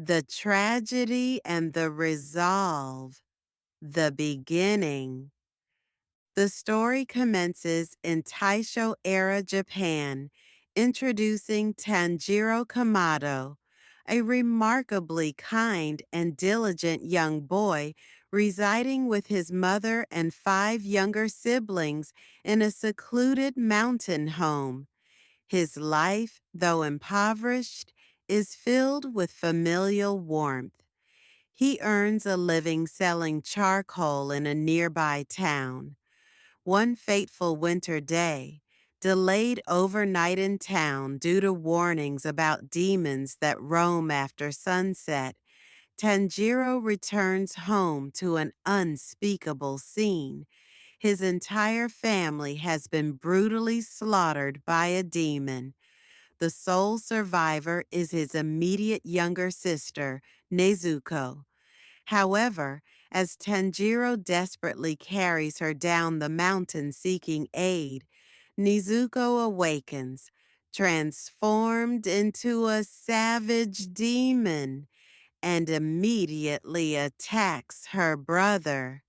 The tragedy and the resolve, the beginning. The story commences in Taisho-era Japan, introducing Tanjiro Kamado, a remarkably kind and diligent young boy residing with his mother and five younger siblings in a secluded mountain home. His life, though impoverished, is filled with familial warmth. He earns a living selling charcoal in a nearby town. One fateful winter day, delayed overnight in town due to warnings about demons that roam after sunset, Tanjiro returns home to an unspeakable scene. His entire family has been brutally slaughtered by a demon. The sole survivor is his immediate younger sister, Nezuko. However, as Tanjiro desperately carries her down the mountain seeking aid, Nezuko awakens, transformed into a savage demon, and immediately attacks her brother.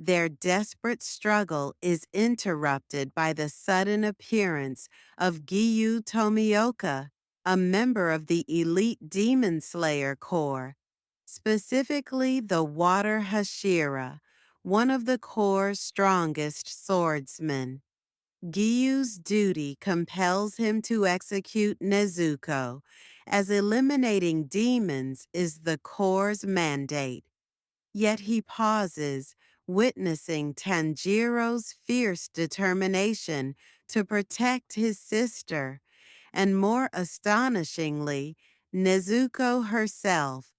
Their desperate struggle is interrupted by the sudden appearance of Giyu Tomioka, a member of the elite Demon Slayer Corps, specifically the Water Hashira, one of the Corps' strongest swordsmen. Giyu's duty compels him to execute Nezuko, as eliminating demons is the Corps' mandate. Yet he pauses, witnessing Tanjiro's fierce determination to protect his sister, and more astonishingly, Nezuko herself,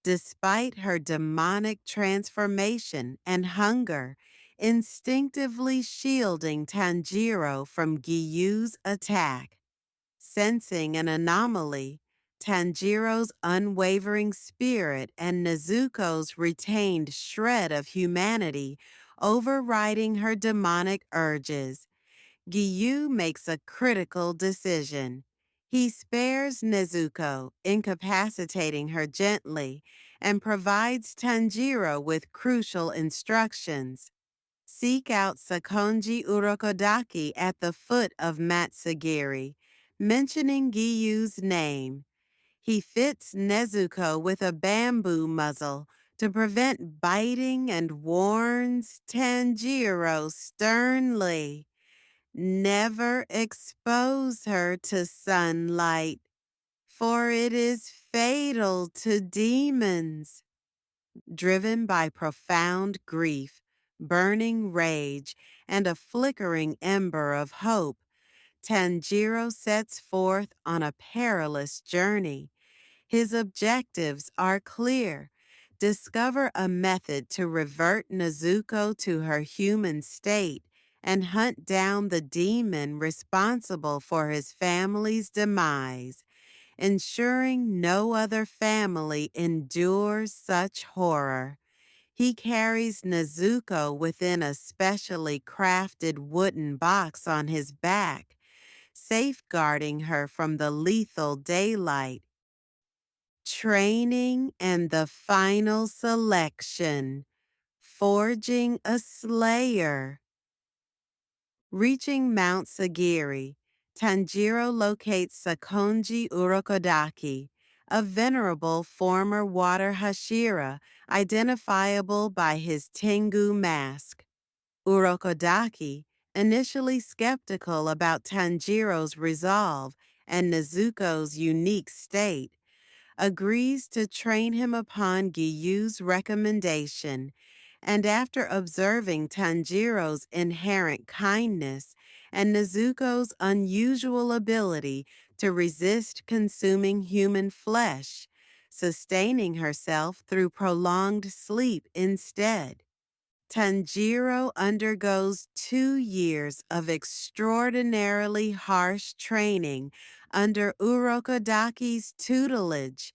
despite her demonic transformation and hunger, instinctively shielding Tanjiro from Giyu's attack. Sensing an anomaly, Tanjiro's unwavering spirit and Nezuko's retained shred of humanity overriding her demonic urges, Giyu makes a critical decision. He spares Nezuko, incapacitating her gently, and provides Tanjiro with crucial instructions. Seek out Sakonji Urokodaki at the foot of Matsugiri, mentioning Giyu's name. He fits Nezuko with a bamboo muzzle to prevent biting and warns Tanjiro sternly. Never expose her to sunlight, for it is fatal to demons. Driven by profound grief, burning rage, and a flickering ember of hope, Tanjiro sets forth on a perilous journey. His objectives are clear. Discover a method to revert Nezuko to her human state and hunt down the demon responsible for his family's demise, ensuring no other family endures such horror. He carries Nezuko within a specially crafted wooden box on his back, safeguarding her from the lethal daylight. Training and the final selection, forging a slayer. Reaching Mount Sagiri, Tanjiro locates Sakonji Urokodaki, a venerable former water Hashira identifiable by his Tengu mask. Urokodaki, initially skeptical about Tanjiro's resolve and Nezuko's unique state, agrees to train him upon Giyu's recommendation, and after observing Tanjiro's inherent kindness and Nezuko's unusual ability to resist consuming human flesh, sustaining herself through prolonged sleep instead, Tanjiro undergoes 2 years of extraordinarily harsh training under Urokodaki's tutelage.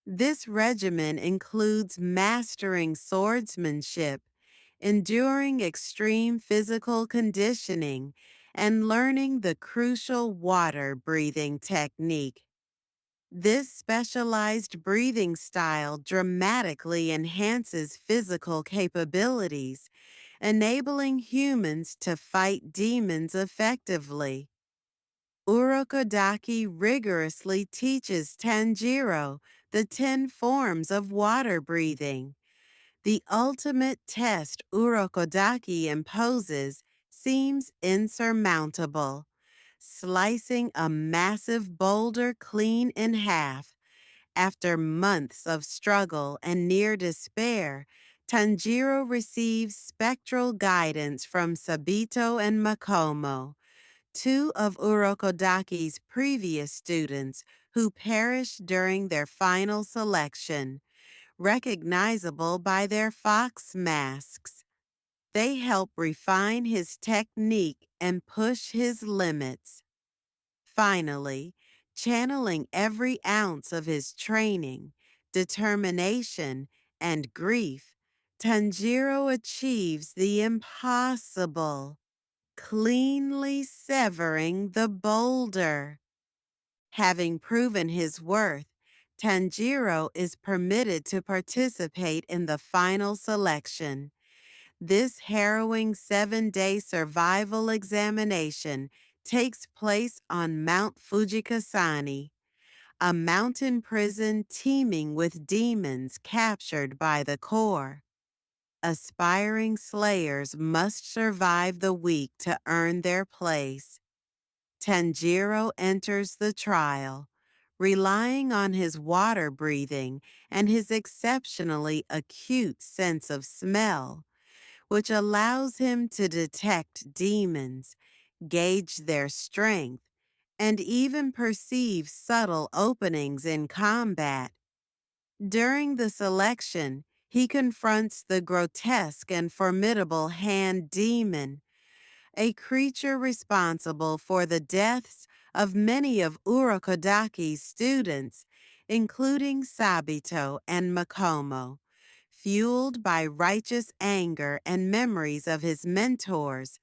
This regimen includes mastering swordsmanship, enduring extreme physical conditioning, and learning the crucial water breathing technique. This specialized breathing style dramatically enhances physical capabilities, enabling humans to fight demons effectively. Urokodaki rigorously teaches Tanjiro the 10 forms of water breathing. The ultimate test Urokodaki imposes seems insurmountable. Slicing a massive boulder clean in half, after months of struggle and near despair, Tanjiro receives spectral guidance from Sabito and Makomo, two of Urokodaki's previous students who perished during their final selection, recognizable by their fox masks. They help refine his technique and push his limits. Finally, channeling every ounce of his training, determination, and grief, Tanjiro achieves the impossible, cleanly severing the boulder. Having proven his worth, Tanjiro is permitted to participate in the final selection. This harrowing 7-day survival examination takes place on Mount Fujikasani, a mountain prison teeming with demons captured by the core. Aspiring slayers must survive the week to earn their place. Tanjiro enters the trial, relying on his water breathing and his exceptionally acute sense of smell, which allows him to detect demons, gauge their strength, and even perceive subtle openings in combat. During the selection, he confronts the grotesque and formidable Hand Demon, a creature responsible for the deaths of many of Urokodaki's students, including Sabito and Makomo. Fueled by righteous anger and memories of his mentors,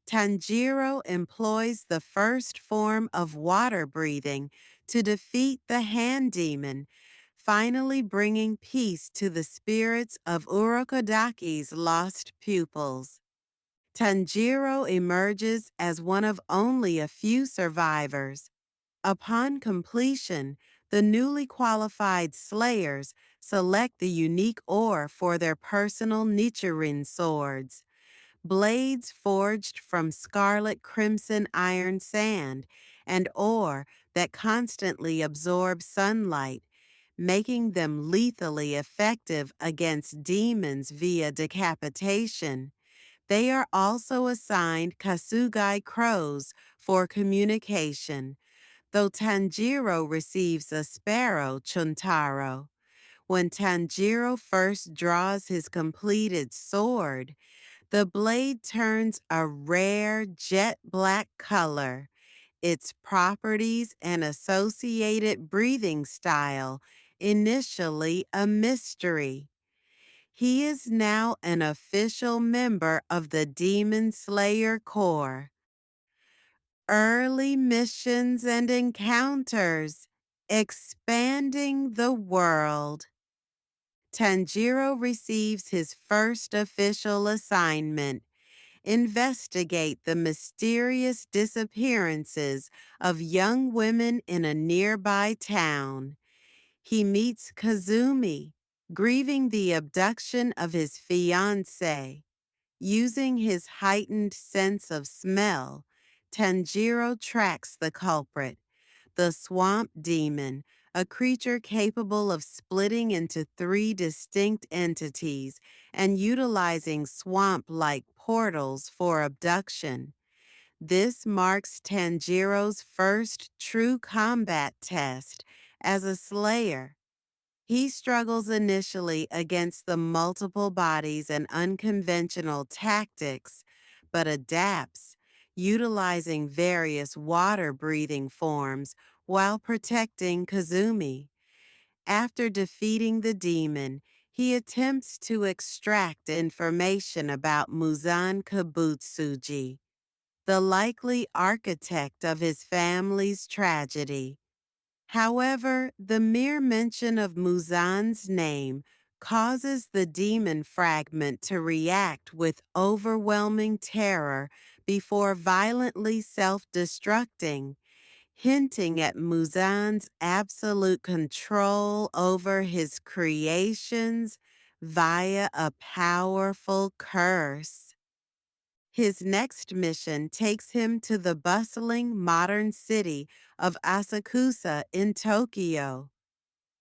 Tanjiro employs the first form of water breathing to defeat the Hand Demon, finally bringing peace to the spirits of Urokodaki's lost pupils. Tanjiro emerges as one of only a few survivors. Upon completion, the newly qualified slayers select the unique ore for their personal Nichirin swords, blades forged from scarlet crimson iron sand and ore that constantly absorbs sunlight, making them lethally effective against demons via decapitation. They are also assigned Kasugai crows for communication, though Tanjiro receives a sparrow Chuntaro. When Tanjiro first draws his completed sword, the blade turns a rare jet black color, its properties and associated breathing style initially a mystery. He is now an official member of the Demon Slayer Corps. Early missions and encounters, expanding the world. Tanjiro receives his first official assignment. Investigate the mysterious disappearances of young women in a nearby town. He meets Kazumi, grieving the abduction of his fiancée. Using his heightened sense of smell, Tanjiro tracks the culprit, the swamp demon, a creature capable of splitting into 3 distinct entities and utilizing swamp-like portals for abduction. This marks Tanjiro's first true combat test as a slayer. He struggles initially against the multiple bodies and unconventional tactics, but adapts, utilizing various water-breathing forms while protecting Kazumi. After defeating the demon, he attempts to extract information about Muzan Kabutsuji, the likely architect of his family's tragedy. However, the mere mention of Muzan's name causes the demon fragment to react with overwhelming terror before violently self-destructing, hinting at Muzan's absolute control over his creations via a powerful curse. His next mission takes him to the bustling modern city of Asakusa in Tokyo.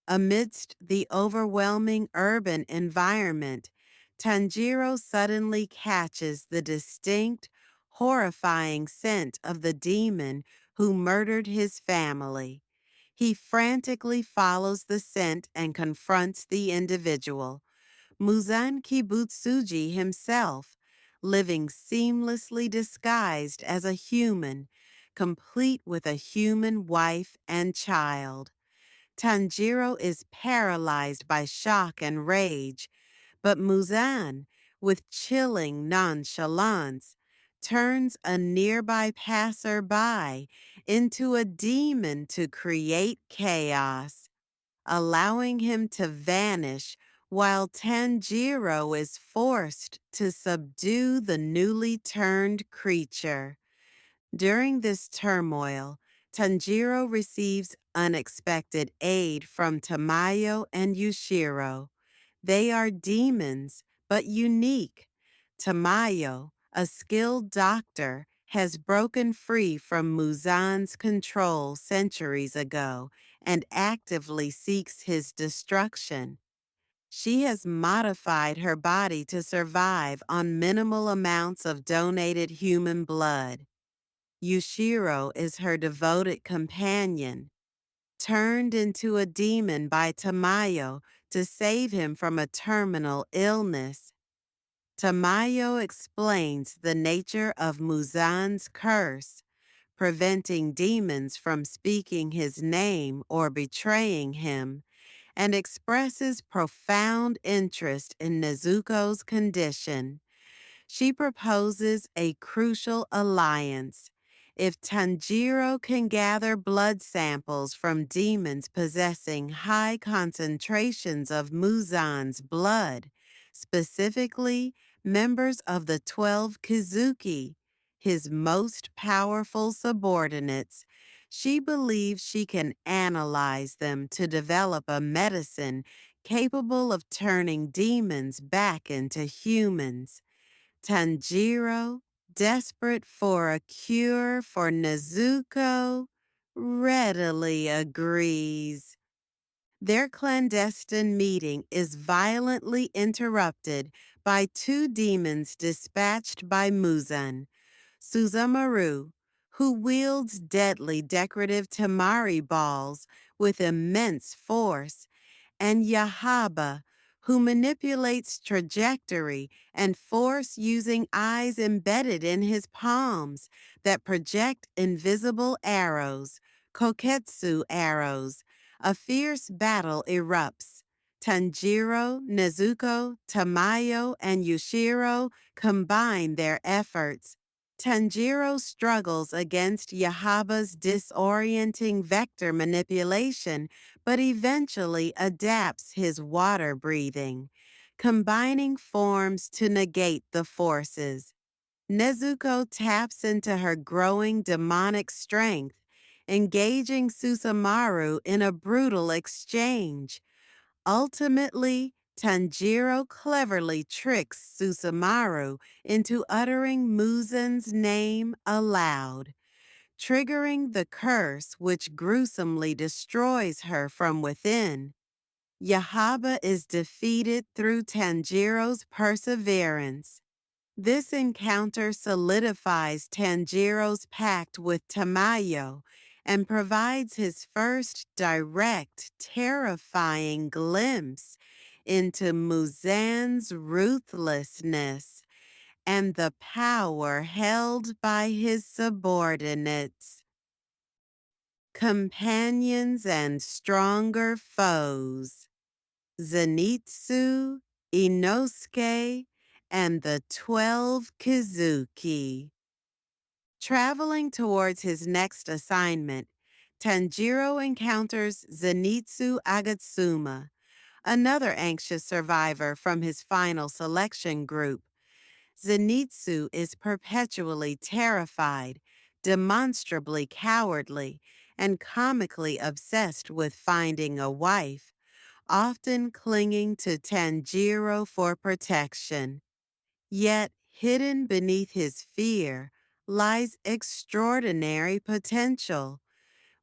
Amidst the overwhelming urban environment, Tanjiro suddenly catches the distinct, horrifying scent of the demon who murdered his family. He frantically follows the scent and confronts the individual, Muzan Kibutsuji himself, living seamlessly disguised as a human, complete with a human wife and child. Tanjiro is paralyzed by shock and rage, but Muzan, with chilling nonchalance, turns a nearby passerby into a demon to create chaos, allowing him to vanish while Tanjiro is forced to subdue the newly turned creature. During this turmoil, Tanjiro receives unexpected aid from Tamayo and Yushiro. They are demons, but unique. Tamayo, a skilled doctor, has broken free from Muzan's control centuries ago and actively seeks his destruction. She has modified her body to survive on minimal amounts of donated human blood. Yushiro is her devoted companion, turned into a demon by Tamayo to save him from a terminal illness. Tamayo explains the nature of Muzan's curse, preventing demons from speaking his name or betraying him, and expresses profound interest in Nezuko's condition. She proposes a crucial alliance. If Tanjiro can gather blood samples from demons possessing high concentrations of Muzan's blood, specifically members of the 12 Kizuki, his most powerful subordinates, she believes she can analyze them to develop a medicine capable of turning demons back into humans. Tanjiro, desperate for a cure for Nezuko, readily agrees. Their clandestine meeting is violently interrupted by two demons dispatched by Muzan, Suzumaru, who wields deadly decorative Tamari balls with immense force, and Yahaba, who manipulates trajectory and force using eyes embedded in his palms that project invisible arrows, koketsu arrows. A fierce battle erupts. Tanjiro, Nezuko, Tamayo, and Yushiro combine their efforts. Tanjiro struggles against Yahaba's disorienting vector manipulation but eventually adapts his water breathing, combining forms to negate the forces. Nezuko taps into her growing demonic strength, engaging Susumaru in a brutal exchange. Ultimately, Tanjiro cleverly tricks Susumaru into uttering Muzan's name aloud, triggering the curse which gruesomely destroys her from within. Yahaba is defeated through Tanjiro's perseverance. This encounter solidifies Tanjiro's pact with Tamayo and provides his first direct, terrifying glimpse into Muzan's ruthlessness and the power held by his subordinates. Companions and stronger foes. Zenitsu, Inosuke, and the 12 Kizuki. Traveling towards his next assignment, Tanjiro encounters Zenitsu Agatsuma, another anxious survivor from his final selection group. Zenitsu is perpetually terrified, demonstrably cowardly, and comically obsessed with finding a wife, often clinging to Tanjiro for protection. Yet, hidden beneath his fear lies extraordinary potential.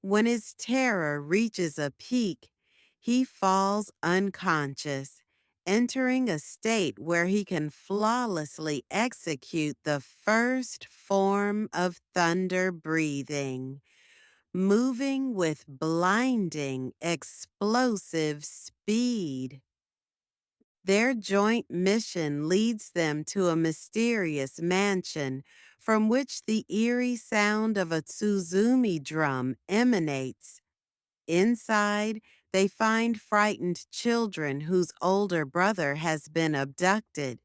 When his terror reaches a peak, he falls unconscious, entering a state where he can flawlessly execute the first form of thunder breathing, moving with blinding, explosive speed. Their joint mission leads them to a mysterious mansion from which the eerie sound of a Tsuzumi drum emanates. Inside, they find frightened children whose older brother has been abducted.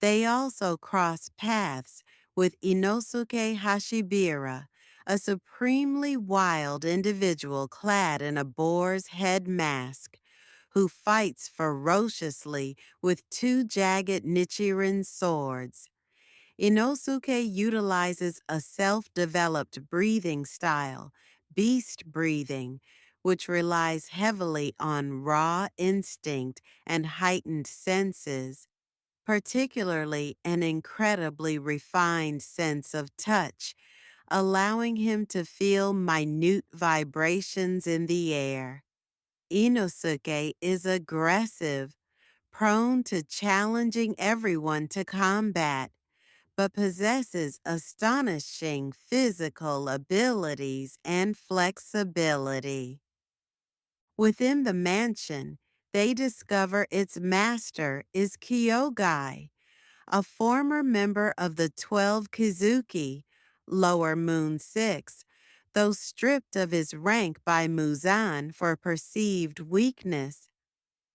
They also cross paths with Inosuke Hashibira, a supremely wild individual clad in a boar's head mask, who fights ferociously with two jagged Nichiren swords. Inosuke utilizes a self-developed breathing style, beast breathing, which relies heavily on raw instinct and heightened senses, particularly an incredibly refined sense of touch, allowing him to feel minute vibrations in the air. Inosuke is aggressive, prone to challenging everyone to combat, but possesses astonishing physical abilities and flexibility. Within the mansion, they discover its master is Kyogai, a former member of the 12 Kizuki, Lower Moon 6, though stripped of his rank by Muzan for perceived weakness.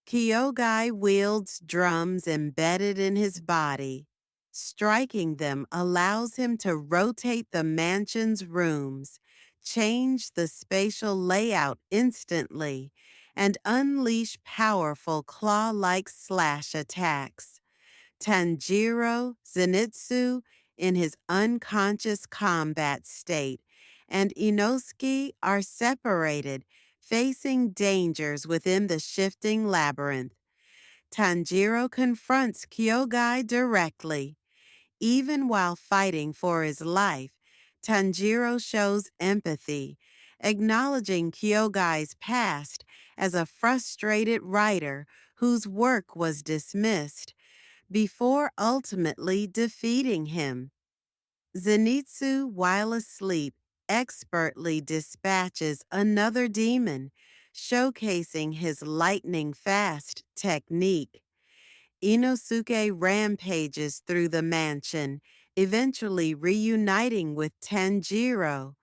Kyogai wields drums embedded in his body. Striking them allows him to rotate the mansion's rooms, change the spatial layout instantly, and unleash powerful claw-like slash attacks. Tanjiro, Zenitsu, in his unconscious combat state, and Inosuke are separated, facing dangers within the shifting labyrinth. Tanjiro confronts Kyogai directly. Even while fighting for his life, Tanjiro shows empathy, acknowledging Kyogai's past as a frustrated writer whose work was dismissed, before ultimately defeating him. Zenitsu, while asleep, expertly dispatches another demon, showcasing his lightning-fast technique. Inosuke rampages through the mansion, eventually reuniting with Tanjiro.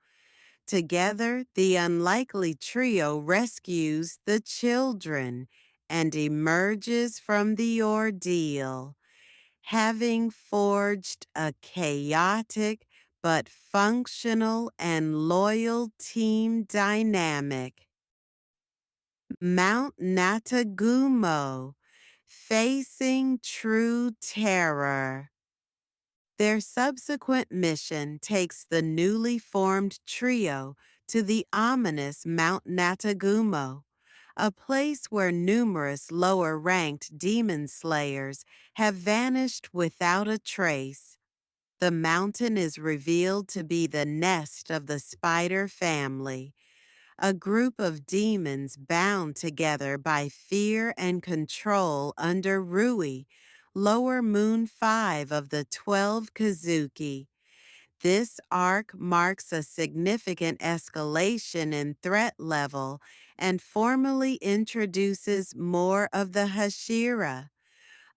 Together, the unlikely trio rescues the children and emerges from the ordeal, having forged a chaotic but functional and loyal team dynamic. Mount Natagumo, facing true terror. Their subsequent mission takes the newly formed trio to the ominous Mount Natagumo, a place where numerous lower-ranked demon slayers have vanished without a trace. The mountain is revealed to be the nest of the spider family, a group of demons bound together by fear and control under Rui, Lower Moon 5 of the 12 Kazuki. This arc marks a significant escalation in threat level and formally introduces more of the Hashira.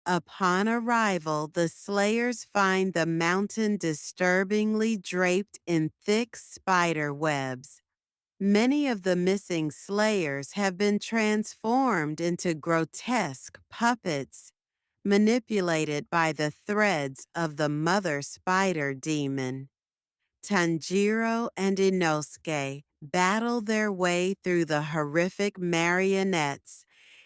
Upon arrival, the Slayers find the mountain disturbingly draped in thick spider webs. Many of the missing Slayers have been transformed into grotesque puppets, manipulated by the threads of the mother spider demon. Tanjiro and Inosuke, battle their way through the horrific marionettes,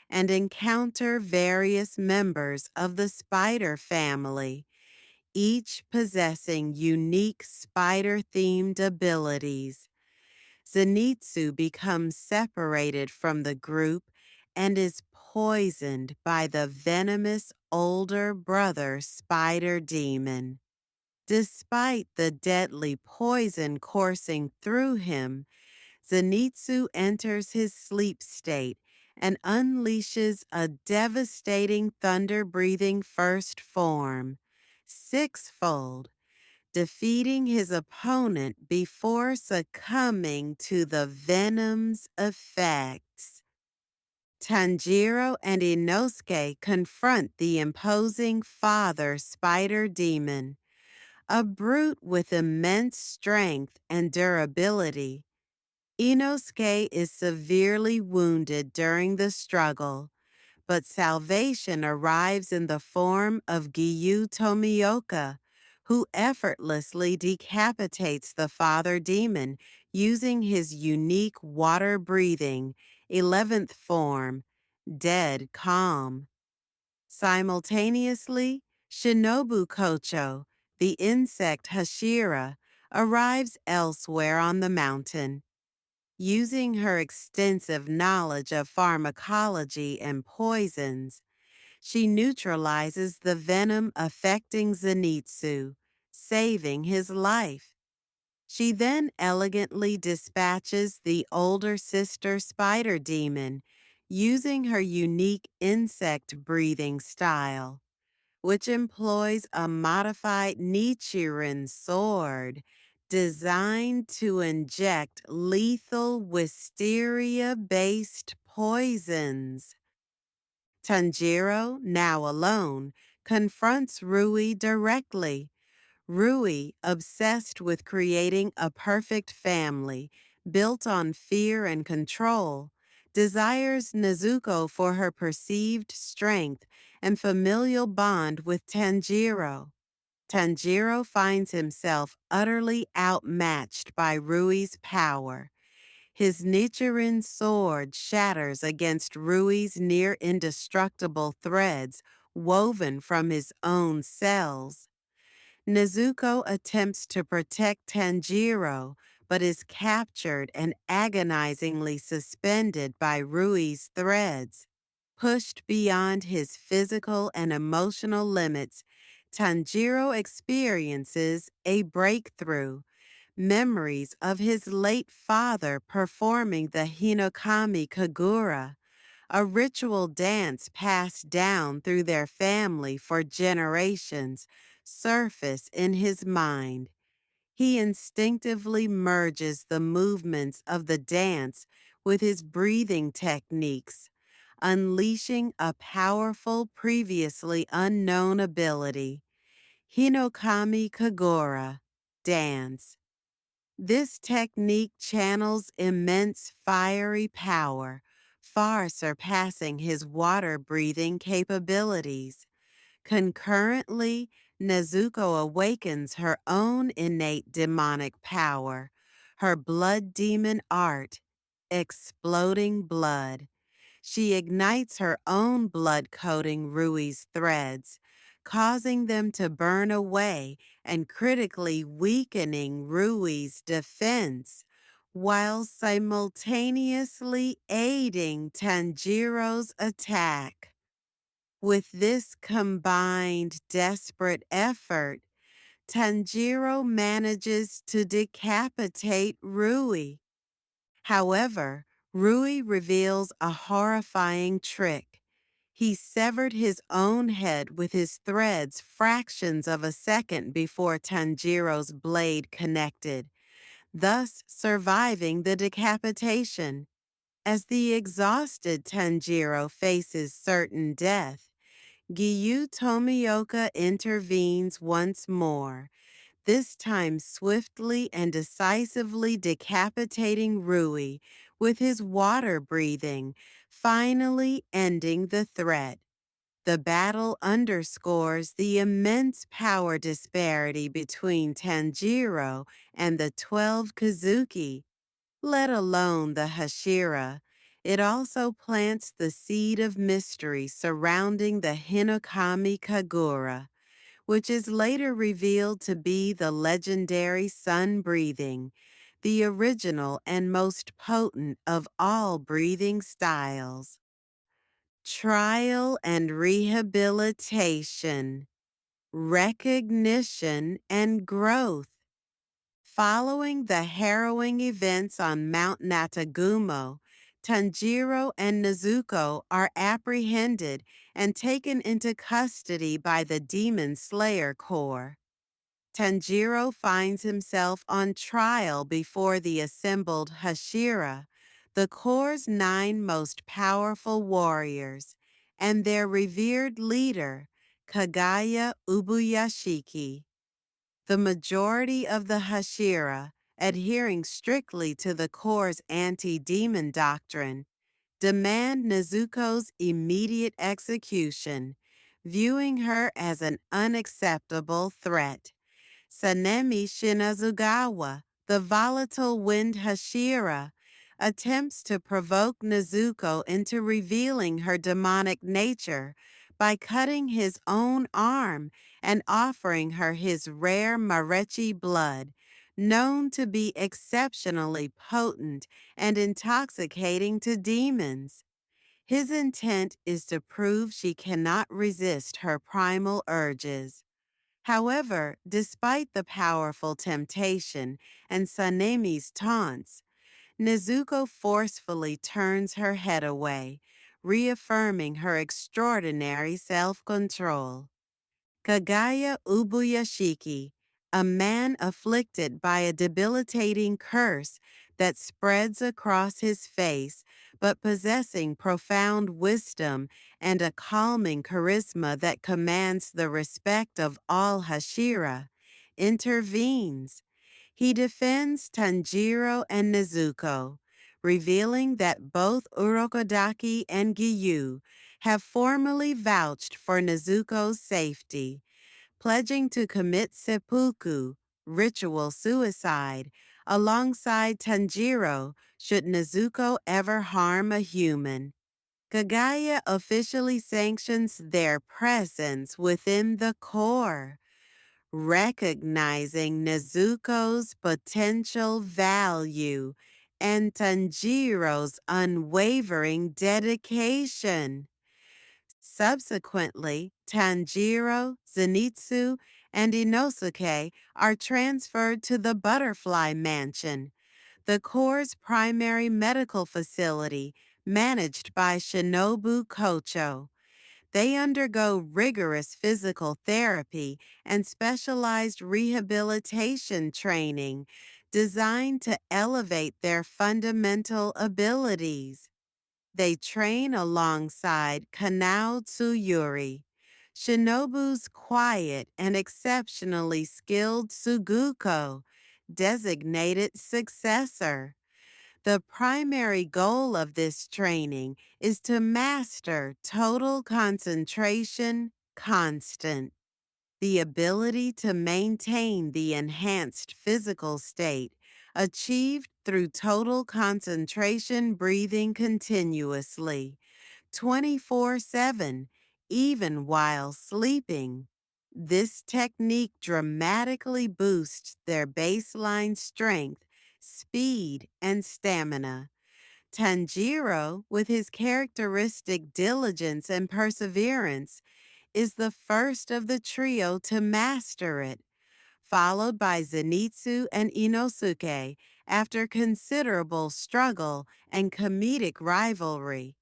and encounter various members of the spider family, each possessing unique spider-themed abilities. Zenitsu becomes separated from the group and is poisoned by the venomous older brother spider demon. Despite the deadly poison coursing through him, Zenitsu enters his sleep state and unleashes a devastating thunder-breathing first form, sixfold, defeating his opponent before succumbing to the venom's effects. Tanjiro and Inosuke confront the imposing father spider demon, a brute with immense strength and durability. Inosuke is severely wounded during the struggle, but salvation arrives in the form of Giyu Tomioka, who effortlessly decapitates the father demon using his unique water-breathing 11th form, Dead Calm. Simultaneously, Shinobu Kocho, the insect Hashira, arrives elsewhere on the mountain. Using her extensive knowledge of pharmacology and poisons, she neutralizes the venom affecting Zenitsu, saving his life. She then elegantly dispatches the older sister spider demon, using her unique insect-breathing style, which employs a modified Nichiren sword designed to inject lethal wisteria-based poisons. Tanjiro, now alone, confronts Rui directly. Rui, obsessed with creating a perfect family built on fear and control, desires Nezuko for her perceived strength and familial bond with Tanjiro. Tanjiro finds himself utterly outmatched by Rui's power. His Nichiren sword shatters against Rui's near indestructible threads woven from his own cells. Nezuko attempts to protect Tanjiro, but is captured and agonizingly suspended by Rui's threads. Pushed beyond his physical and emotional limits, Tanjiro experiences a breakthrough. Memories of his late father performing the Hinokami Kagura, a ritual dance passed down through their family for generations, surface in his mind. He instinctively merges the movements of the dance with his breathing techniques, unleashing a powerful, previously unknown ability. Hinokami Kagura, dance. This technique channels immense fiery power, far surpassing his water-breathing capabilities. Concurrently, Nezuko awakens her own innate demonic power, her blood demon art, exploding blood. She ignites her own blood coating Rui's threads, causing them to burn away and critically weakening Rui's defense, while simultaneously aiding Tanjiro's attack. With this combined desperate effort, Tanjiro manages to decapitate Rui. However, Rui reveals a horrifying trick. He severed his own head with his threads fractions of a second before Tanjiro's blade connected, thus surviving the decapitation. As the exhausted Tanjiro faces certain death, Giyu Tomioka intervenes once more, this time swiftly and decisively decapitating Rui with his water breathing, finally ending the threat. The battle underscores the immense power disparity between Tanjiro and the 12 Kazuki. Let alone the Hashira, it also plants the seed of mystery surrounding the Hinokami Kagura, which is later revealed to be the legendary sun-breathing, the original and most potent of all breathing styles. Trial and rehabilitation, recognition and growth. Following the harrowing events on Mount Natagumo, Tanjiro and Nezuko are apprehended and taken into custody by the Demon Slayer Corps. Tanjiro finds himself on trial before the assembled Hashira, the Corps' 9 most powerful warriors, and their revered leader, Kagaya Ubuyashiki. The majority of the Hashira, adhering strictly to the Corps' anti-demon doctrine, demand Nezuko's immediate execution, viewing her as an unacceptable threat. Sanemi Shinazugawa, the volatile wind Hashira, attempts to provoke Nezuko into revealing her demonic nature by cutting his own arm and offering her his rare Marechi blood, known to be exceptionally potent and intoxicating to demons. His intent is to prove she cannot resist her primal urges. However, despite the powerful temptation and Sanemi's taunts, Nezuko forcefully turns her head away, reaffirming her extraordinary self-control. Kagaya Ubuyashiki, a man afflicted by a debilitating curse that spreads across his face, but possessing profound wisdom and a calming charisma that commands the respect of all Hashira, intervenes. He defends Tanjiro and Nezuko, revealing that both Urokodaki and Giyu have formally vouched for Nezuko's safety, pledging to commit seppuku, ritual suicide, alongside Tanjiro should Nezuko ever harm a human. Kagaya officially sanctions their presence within the core, recognizing Nezuko's potential value and Tanjiro's unwavering dedication. Subsequently, Tanjiro, Zenitsu, and Inosuke are transferred to the Butterfly Mansion, the Corps' primary medical facility managed by Shinobu Kocho. They undergo rigorous physical therapy and specialized rehabilitation training designed to elevate their fundamental abilities. They train alongside Kanao Tsuyuri, Shinobu's quiet and exceptionally skilled Suguko, designated successor. The primary goal of this training is to master total concentration constant, the ability to maintain the enhanced physical state achieved through total concentration breathing continuously, 24/7, even while sleeping. This technique dramatically boosts their baseline strength, speed, and stamina. Tanjiro, with his characteristic diligence and perseverance, is the first of the trio to master it, followed by Zenitsu and Inosuke after considerable struggle and comedic rivalry.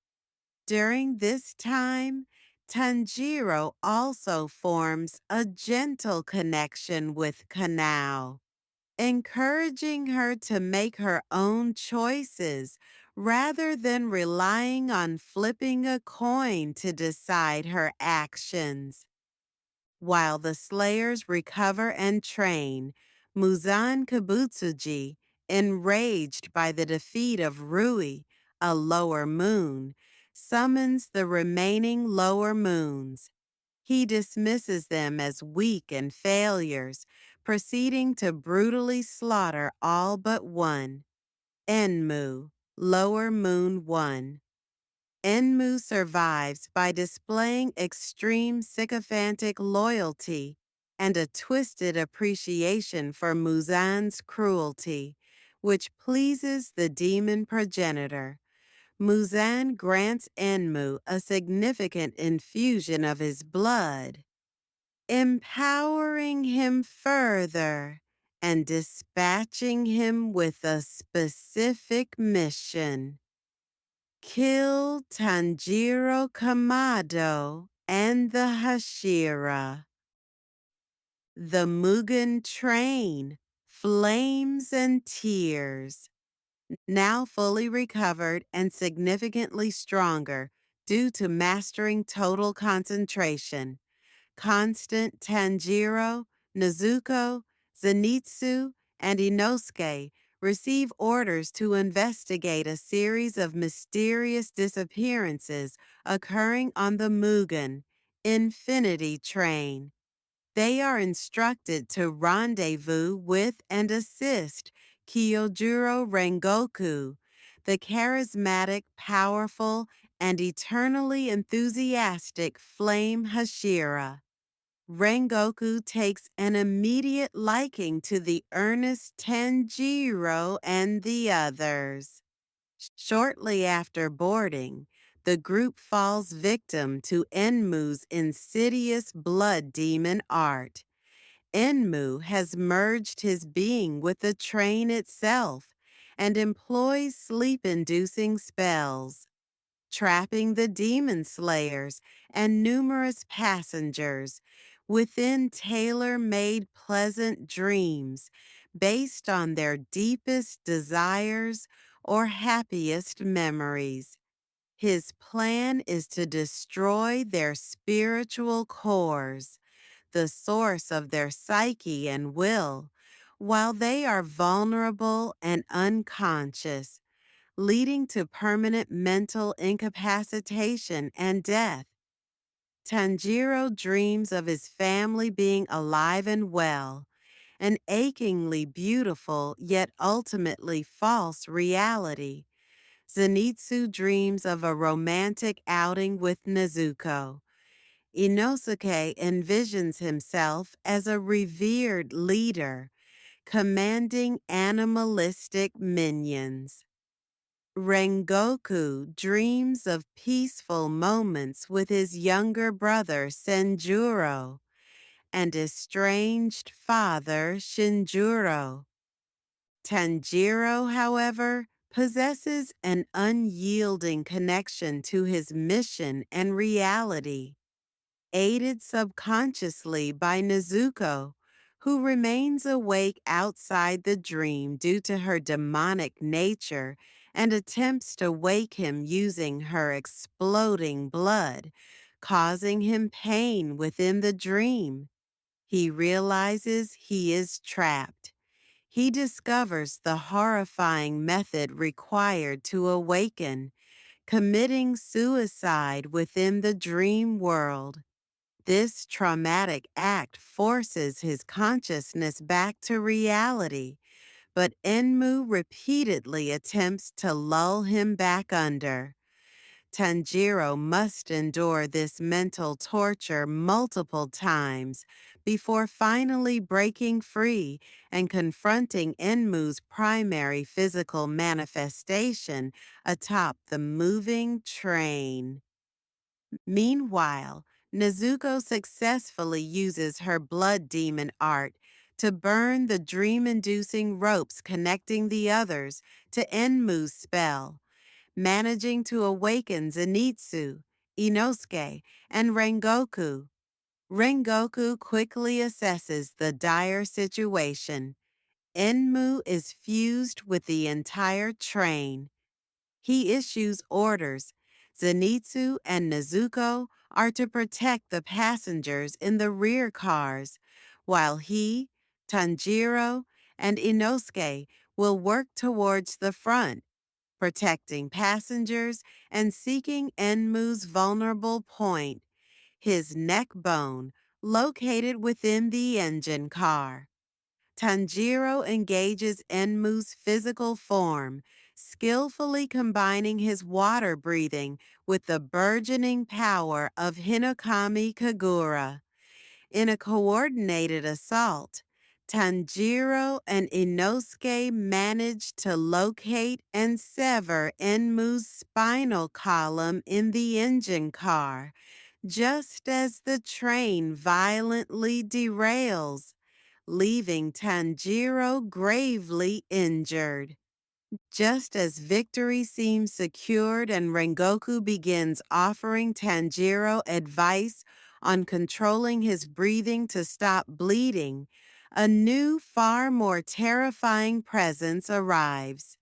During this time, Tanjiro also forms a gentle connection with Kanao, encouraging her to make her own choices rather than relying on flipping a coin to decide her actions. While the Slayers recover and train, Muzan Kibutsuji, enraged by the defeat of Rui, a lower moon, summons the remaining lower moons. He dismisses them as weak and failures, proceeding to brutally slaughter all but one. Enmu, Lower Moon 1. Enmu survives by displaying extreme sycophantic loyalty and a twisted appreciation for Muzan's cruelty, which pleases the demon progenitor. Muzan grants Enmu a significant infusion of his blood, empowering him further and dispatching him with a specific mission. Kill Tanjiro Kamado and the Hashira. The Mugen Train, Flames and Tears. Now fully recovered and significantly stronger due to mastering total concentration. Constant Tanjiro, Nezuko, Zenitsu, and Inosuke receive orders to investigate a series of mysterious disappearances occurring on the Mugen Infinity Train. They are instructed to rendezvous with and assist Kyojuro Rengoku, the charismatic, powerful, and eternally enthusiastic Flame Hashira. Rengoku takes an immediate liking to the earnest Tanjiro and the others. Shortly after boarding, the group falls victim to Enmu's insidious blood demon art. Enmu has merged his being with the train itself and employs sleep-inducing spells, trapping the demon slayers and numerous passengers within tailor-made pleasant dreams based on their deepest desires or happiest memories. His plan is to destroy their spiritual cores, the source of their psyche and will, while they are vulnerable and unconscious, leading to permanent mental incapacitation and death. Tanjiro dreams of his family being alive and well, an achingly beautiful yet ultimately false reality. Zenitsu dreams of a romantic outing with Nezuko. Inosuke envisions himself as a revered leader, commanding animalistic minions. Rengoku dreams of peaceful moments with his younger brother Senjuro and estranged father Shinjuro. Tanjiro, however, possesses an unyielding connection to his mission and reality, aided subconsciously by Nezuko, who remains awake outside the dream due to her demonic nature and attempts to wake him using her exploding blood, causing him pain within the dream. He realizes he is trapped. He discovers the horrifying method required to awaken, committing suicide within the dream world. This traumatic act forces his consciousness back to reality, but Enmu repeatedly attempts to lull him back under. Tanjiro must endure this mental torture multiple times before finally breaking free and confronting Enmu's primary physical manifestation atop the moving train. Meanwhile, Nezuko successfully uses her blood demon art to burn the dream-inducing ropes connecting the others to Enmu's spell, managing to awaken Zenitsu, Inosuke, and Rengoku. Rengoku quickly assesses the dire situation. Enmu is fused with the entire train. He issues orders. Zenitsu and Nezuko are to protect the passengers in the rear cars, while he, Tanjiro, and Inosuke will work towards the front, protecting passengers and seeking Enmu's vulnerable point, his neck bone, located within the engine car. Tanjiro engages Enmu's physical form, skillfully combining his water breathing with the burgeoning power of Hinokami Kagura. In a coordinated assault, Tanjiro and Inosuke manage to locate and sever Enmu's spinal column in the engine car, just as the train violently derails, leaving Tanjiro gravely injured. Just as victory seems secured and Rengoku begins offering Tanjiro advice on controlling his breathing to stop bleeding, a new, far more terrifying presence arrives.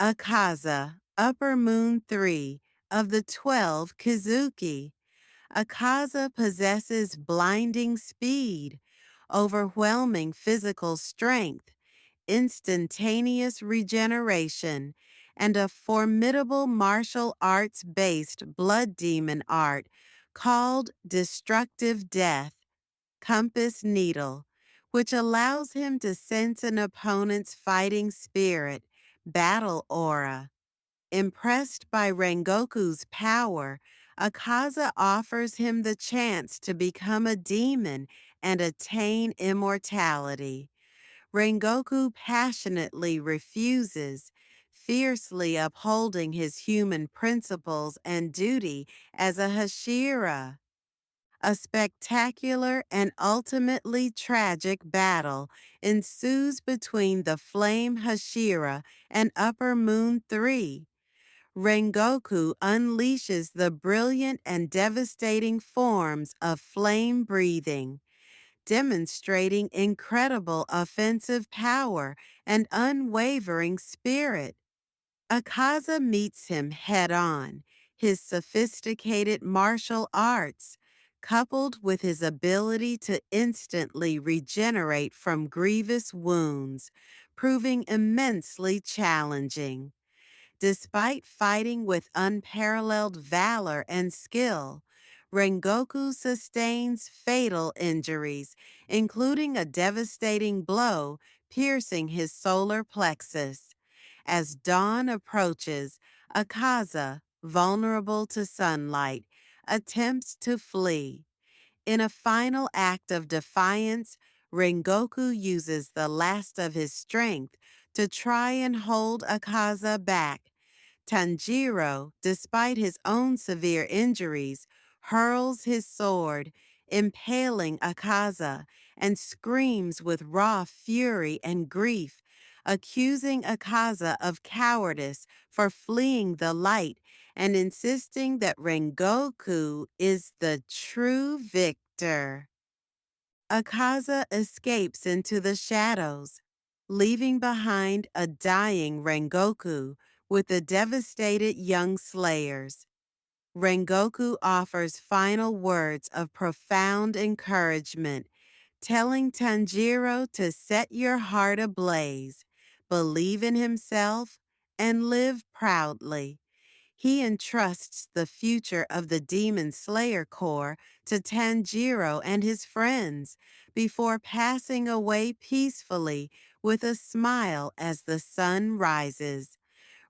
Akaza, Upper Moon 3 of the 12 Kizuki. Akaza possesses blinding speed, overwhelming physical strength, instantaneous regeneration, and a formidable martial arts-based blood demon art called Destructive Death, Compass Needle, which allows him to sense an opponent's fighting spirit, battle aura. Impressed by Rengoku's power, Akaza offers him the chance to become a demon and attain immortality. Rengoku passionately refuses, fiercely upholding his human principles and duty as a Hashira. A spectacular and ultimately tragic battle ensues between the Flame Hashira and Upper Moon 3. Rengoku unleashes the brilliant and devastating forms of flame breathing, demonstrating incredible offensive power and unwavering spirit. Akaza meets him head-on. His sophisticated martial arts, coupled with his ability to instantly regenerate from grievous wounds, proving immensely challenging. Despite fighting with unparalleled valor and skill, Rengoku sustains fatal injuries, including a devastating blow piercing his solar plexus. As dawn approaches, Akaza, vulnerable to sunlight, attempts to flee. In a final act of defiance, Rengoku uses the last of his strength to try and hold Akaza back. Tanjiro, despite his own severe injuries, hurls his sword, impaling Akaza, and screams with raw fury and grief, accusing Akaza of cowardice for fleeing the light and insisting that Rengoku is the true victor. Akaza escapes into the shadows, leaving behind a dying Rengoku with the devastated young slayers. Rengoku offers final words of profound encouragement, telling Tanjiro to set your heart ablaze, believe in himself, and live proudly. He entrusts the future of the Demon Slayer Corps to Tanjiro and his friends before passing away peacefully with a smile as the sun rises.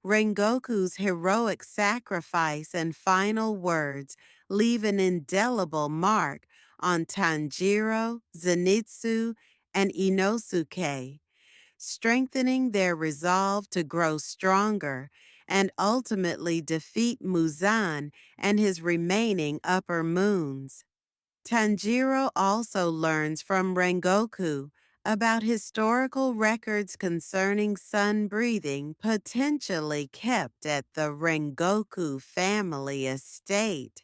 Rengoku's heroic sacrifice and final words leave an indelible mark on Tanjiro, Zenitsu, and Inosuke, strengthening their resolve to grow stronger and ultimately defeat Muzan and his remaining upper moons. Tanjiro also learns from Rengoku about historical records concerning sun breathing potentially kept at the Rengoku family estate,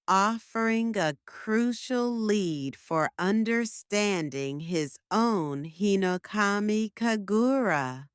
offering a crucial lead for understanding his own Hinokami Kagura.